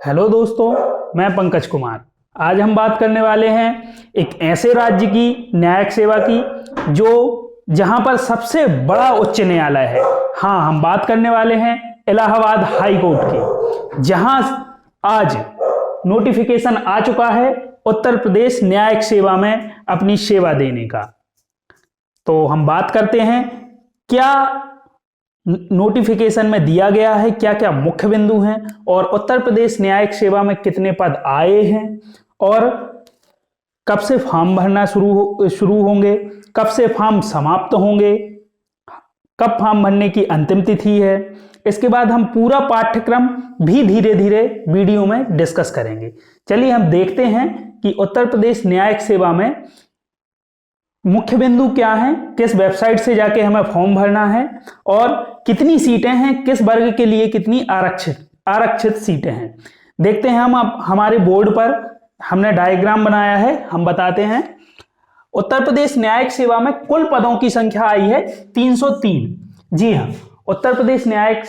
Hello दोस्तों, मैं पंकज कुमार। आज हम बात करने वाले हैं एक ऐसे राज्य की न्यायिक सेवा की जहां पर सबसे बड़ा उच्च न्यायालय है। हाँ, हम बात करने वाले हैं इलाहाबाद हाई कोर्ट की, जहां आज नोटिफिकेशन आ चुका है उत्तर प्रदेश न्यायिक सेवा में अपनी सेवा देने का। तो हम बात करते हैं क्या नोटिफिकेशन में दिया गया है, क्या क्या मुख्य बिंदु हैं और उत्तर प्रदेश न्यायिक सेवा में कितने पद आए हैं और कब से फॉर्म भरना शुरू होंगे, कब से फॉर्म समाप्त होंगे, कब फॉर्म भरने की अंतिम तिथि है। इसके बाद हम पूरा पाठ्यक्रम भी धीरे धीरे वीडियो में डिस्कस करेंगे। चलिए हम देखते हैं कि उत्तर प्रदेश न्यायिक सेवा में मुख्य बिंदु क्या हैं, किस वेबसाइट से जाके हमें फॉर्म भरना है और कितनी सीटें हैं, किस वर्ग के लिए कितनी आरक्षित सीटें हैं। देखते हैं हम अब हमारे बोर्ड पर हमने डायग्राम बनाया है, हम बताते हैं। उत्तर प्रदेश न्यायिक सेवा में कुल पदों की संख्या आई है 303। जी हाँ, उत्तर प्रदेश न्यायिक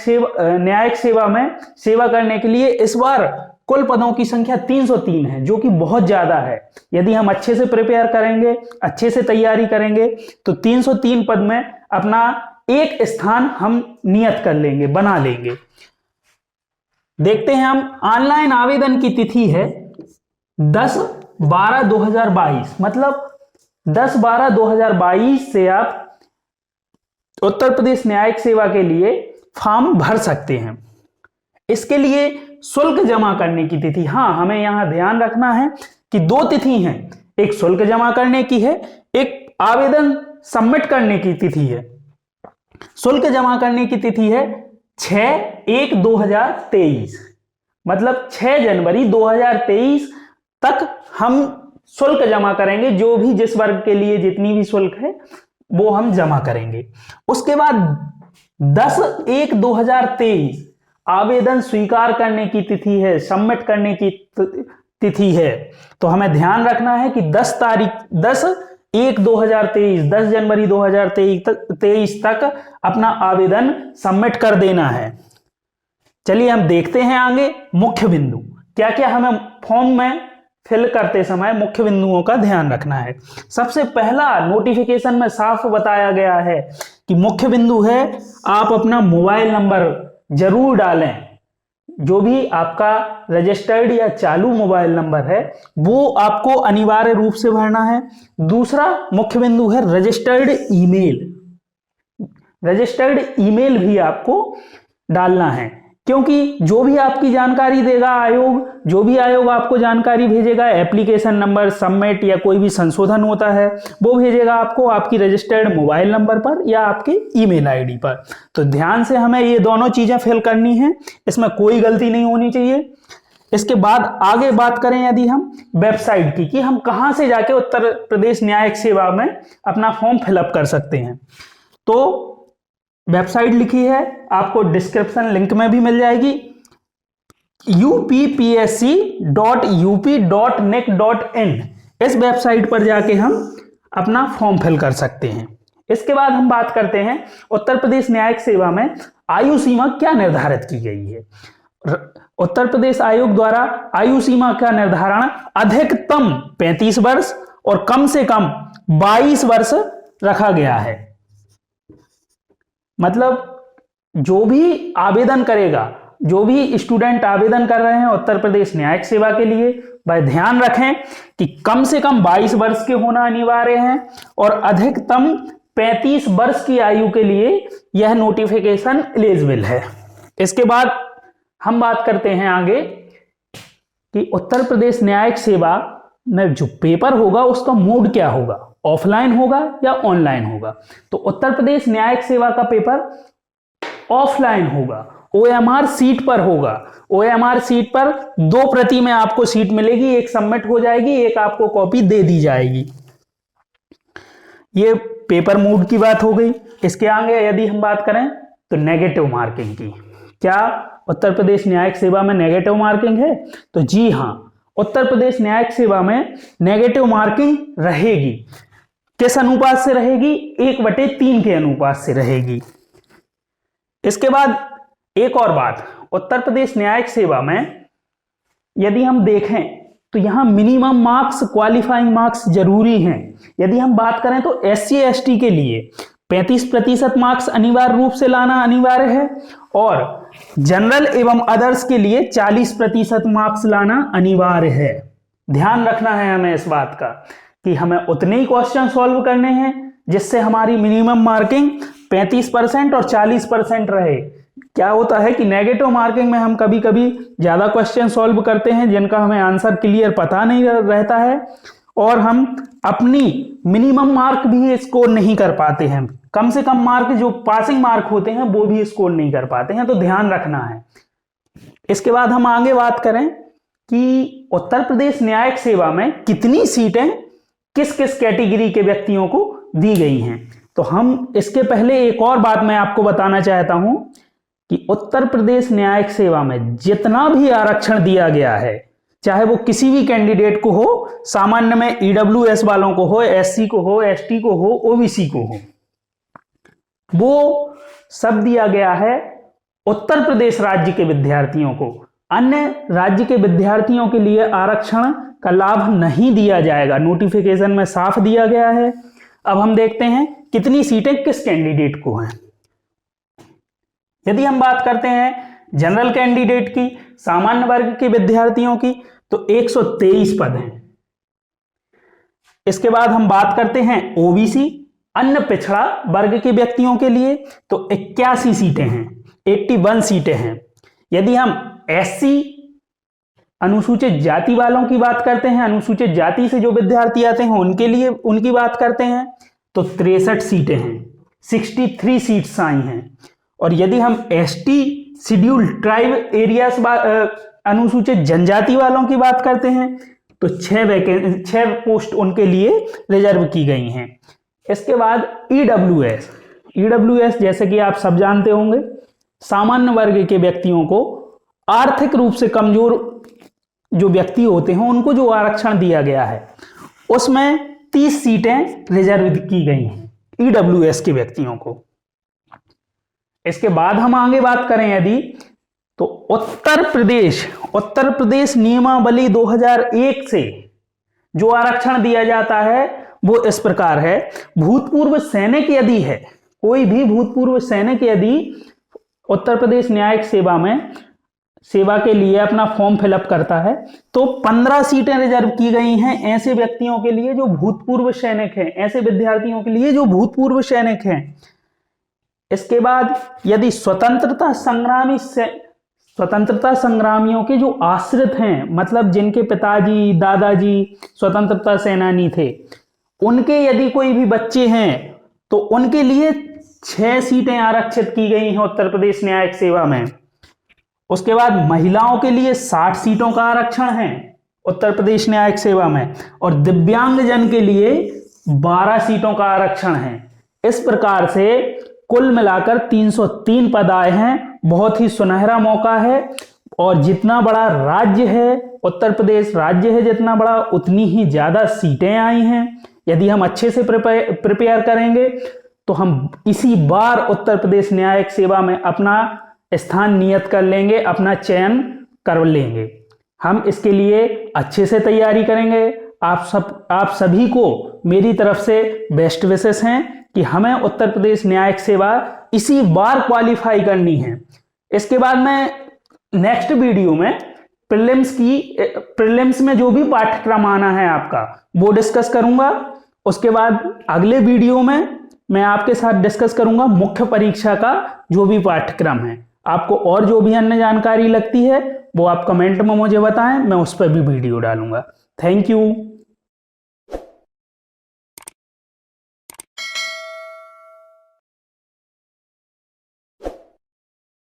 सेवा में सेवा करने के लिए इस बार कुल पदों की संख्या 303 है, जो कि बहुत ज्यादा है। यदि हम अच्छे से प्रिपेयर करेंगे, अच्छे से तैयारी करेंगे तो 303 पद में अपना एक स्थान हम नियत कर लेंगे, बना लेंगे। देखते हैं हम, ऑनलाइन आवेदन की तिथि है 10/12/2022, मतलब 10/12/2022 से आप उत्तर प्रदेश न्यायिक सेवा के लिए फॉर्म भर सकते हैं। इसके लिए शुल्क जमा करने की तिथि, हाँ हमें यहां ध्यान रखना है कि दो तिथि हैं, एक शुल्क जमा करने की है, एक आवेदन सबमिट करने की तिथि है। शुल्क जमा करने की तिथि है 6/1/2023, मतलब 6 जनवरी 2023 तक हम शुल्क जमा करेंगे। जो भी जिस वर्ग के लिए जितनी भी शुल्क है वो हम जमा करेंगे। उसके बाद 10/1/2023 आवेदन स्वीकार करने की तिथि है, सबमिट करने की तिथि है। तो हमें ध्यान रखना है कि 10 जनवरी 2023 तक अपना आवेदन सबमिट कर देना है। चलिए हम देखते हैं आगे मुख्य बिंदु, क्या क्या हमें फॉर्म में फिल करते समय मुख्य बिंदुओं का ध्यान रखना है। सबसे पहला, नोटिफिकेशन में साफ बताया गया है कि मुख्य बिंदु है आप अपना मोबाइल नंबर जरूर डालें। जो भी आपका रजिस्टर्ड या चालू मोबाइल नंबर है वो आपको अनिवार्य रूप से भरना है। दूसरा मुख्य बिंदु है रजिस्टर्ड ईमेल भी आपको डालना है, क्योंकि जो भी आपकी जानकारी देगा आयोग, जो भी आयोग आपको जानकारी भेजेगा, एप्लीकेशन नंबर, सबमिट या कोई भी संशोधन होता है वो भेजेगा आपको आपकी रजिस्टर्ड मोबाइल नंबर पर या आपके ईमेल आईडी पर। तो ध्यान से हमें ये दोनों चीजें फिल करनी है, इसमें कोई गलती नहीं होनी चाहिए। इसके बाद आगे बात करें यदि हम वेबसाइट की कि हम कहां से जाके उत्तर प्रदेश न्यायिक सेवा में अपना फॉर्म फिलअप कर सकते हैं, तो वेबसाइट लिखी है, आपको डिस्क्रिप्शन लिंक में भी मिल जाएगी, uppsc.up.nic.in। इस वेबसाइट पर जाके हम अपना फॉर्म फिल कर सकते हैं। इसके बाद हम बात करते हैं उत्तर प्रदेश न्यायिक सेवा में आयु सीमा क्या निर्धारित की गई है। उत्तर प्रदेश आयोग द्वारा आयु सीमा का निर्धारण अधिकतम 35 वर्ष और कम से कम 22 वर्ष रखा गया है। मतलब जो भी आवेदन करेगा, जो भी स्टूडेंट आवेदन कर रहे हैं उत्तर प्रदेश न्यायिक सेवा के लिए, वह ध्यान रखें कि कम से कम 22 वर्ष के होना अनिवार्य है और अधिकतम 35 वर्ष की आयु के लिए यह नोटिफिकेशन एलिजिबल है। इसके बाद हम बात करते हैं आगे कि उत्तर प्रदेश न्यायिक सेवा में जो पेपर होगा उसका मोड क्या होगा, ऑफलाइन होगा या ऑनलाइन होगा। तो उत्तर प्रदेश न्यायिक सेवा का पेपर ऑफलाइन होगा, OMR सीट पर होगा। OMR सीट पर 2 प्रति में आपको सीट मिलेगी, एक सबमिट हो जाएगी, एक आपको कॉपी दे दी जाएगी। ये पेपर मोड की बात हो गई। इसके आगे यदि हम बात करें तो नेगेटिव मार्किंग की, क्या उत्तर प्रदेश न्यायिक सेवा में नेगेटिव मार्किंग है? तो जी हां, उत्तर प्रदेश न्यायिक सेवा में नेगेटिव मार्किंग रहेगी। किस अनुपात से रहेगी? 1/3 के अनुपात से रहेगी। इसके बाद एक और बात, उत्तर प्रदेश न्यायिक सेवा में यदि हम देखें तो यहाँ मिनिमम मार्क्स, क्वालिफाइंग मार्क्स जरूरी हैं। यदि हम बात करें तो SC ST के लिए 35% मार्क्स अनिवार्य रूप से लाना अनिवार्य है और जनरल एवं अदर्स के लिए 40% मार्क्स लाना अनिवार्य है। ध्यान रखना है हमें इस बात का कि हमें उतने ही क्वेश्चन सॉल्व करने हैं जिससे हमारी मिनिमम मार्किंग 35% और 40% रहे। क्या होता है कि नेगेटिव मार्किंग में हम कभी कभी ज्यादा क्वेश्चन सॉल्व करते हैं जिनका हमें आंसर क्लियर पता नहीं रहता है और हम अपनी मिनिमम मार्क भी स्कोर नहीं कर पाते हैं। कम से कम मार्क जो पासिंग मार्क होते हैं वो भी स्कोर नहीं कर पाते हैं, तो ध्यान रखना है। इसके बाद हम आगे बात करें कि उत्तर प्रदेश न्यायिक सेवा में कितनी सीटें किस किस कैटेगरी के व्यक्तियों को दी गई हैं। तो हम इसके पहले एक और बात मैं आपको बताना चाहता हूं कि उत्तर प्रदेश न्यायिक सेवा में जितना भी आरक्षण दिया गया है, चाहे वो किसी भी कैंडिडेट को हो, सामान्य में EWS वालों को हो, SC को हो, ST को हो, OBC को हो, वो सब दिया गया है उत्तर प्रदेश राज्य के विद्यार्थियों को। अन्य राज्य के विद्यार्थियों के लिए आरक्षण का लाभ नहीं दिया जाएगा, नोटिफिकेशन में साफ दिया गया है। अब हम देखते हैं कितनी सीटें किस कैंडिडेट को हैं। यदि हम बात करते हैं जनरल कैंडिडेट की, सामान्य वर्ग के विद्यार्थियों की, तो 123 पद हैं। इसके बाद हम बात करते हैं OBC, अन्य पिछड़ा वर्ग के व्यक्तियों के लिए, तो 81 सीटें हैं, 81 सीटें हैं। यदि हम SC अनुसूचित जाति वालों की बात करते हैं, अनुसूचित जाति से जो विद्यार्थी आते हैं उनके लिए उनकी बात करते हैं, तो 63 सीटें हैं, 63 सीट्स आई हैं। और यदि हम ST शेड्यूल्ड ट्राइब एरियाज अनुसूचित जनजाति वालों की बात करते हैं तो 6 पोस्ट उनके लिए रिजर्व की गई हैं। इसके बाद EWS जैसे कि आप सब जानते होंगे, सामान्य वर्ग के व्यक्तियों को, आर्थिक रूप से कमजोर जो व्यक्ति होते हैं उनको जो आरक्षण दिया गया है उसमें 30 सीटें रिजर्व की गई हैं EWS के व्यक्तियों को। इसके बाद हम आगे बात करें यदि, तो उत्तर प्रदेश नियमावली 2001 से जो आरक्षण दिया जाता है वो इस प्रकार है। भूतपूर्व सैनिक यदि है, कोई भी भूतपूर्व सैनिक यदि उत्तर प्रदेश न्यायिक सेवा में सेवा के लिए अपना फॉर्म फिलअप करता है तो 15 सीटें रिजर्व की गई हैं ऐसे व्यक्तियों के लिए जो भूतपूर्व सैनिक हैं, ऐसे विद्यार्थियों के लिए जो भूतपूर्व सैनिक हैं। इसके बाद यदि स्वतंत्रता संग्रामियों के जो आश्रित हैं, मतलब जिनके पिताजी दादाजी स्वतंत्रता सेनानी थे, उनके यदि कोई भी बच्चे हैं तो उनके लिए 6 सीटें आरक्षित की गई हैं उत्तर प्रदेश न्यायिक सेवा में। उसके बाद महिलाओं के लिए 60 सीटों का आरक्षण है उत्तर प्रदेश न्यायिक सेवा में और दिव्यांगजन के लिए 12 सीटों का आरक्षण है। इस प्रकार से कुल मिलाकर 303 पद आए हैं। बहुत ही सुनहरा मौका है और जितना बड़ा राज्य है, उत्तर प्रदेश राज्य है जितना बड़ा, उतनी ही ज्यादा सीटें आई हैं। यदि हम अच्छे से प्रिपेयर करेंगे तो हम इसी बार उत्तर प्रदेश न्यायिक सेवा में अपना स्थान नियत कर लेंगे, अपना चयन कर लेंगे। हम इसके लिए अच्छे से तैयारी करेंगे। आप सभी को मेरी तरफ से बेस्ट विशेस हैं कि हमें उत्तर प्रदेश न्यायिक सेवा इसी बार क्वालिफाई करनी है। इसके बाद मैं नेक्स्ट वीडियो में प्रीलिम्स में जो भी पाठ्यक्रम आना है आपका वो डिस्कस करूंगा। उसके बाद अगले वीडियो में मैं आपके साथ डिस्कस करूंगा मुख्य परीक्षा का जो भी पाठ्यक्रम है। आपको और जो भी अन्य जानकारी लगती है वो आप कमेंट में मुझे बताएं, मैं उस पर भी वीडियो डालूंगा। Thank you.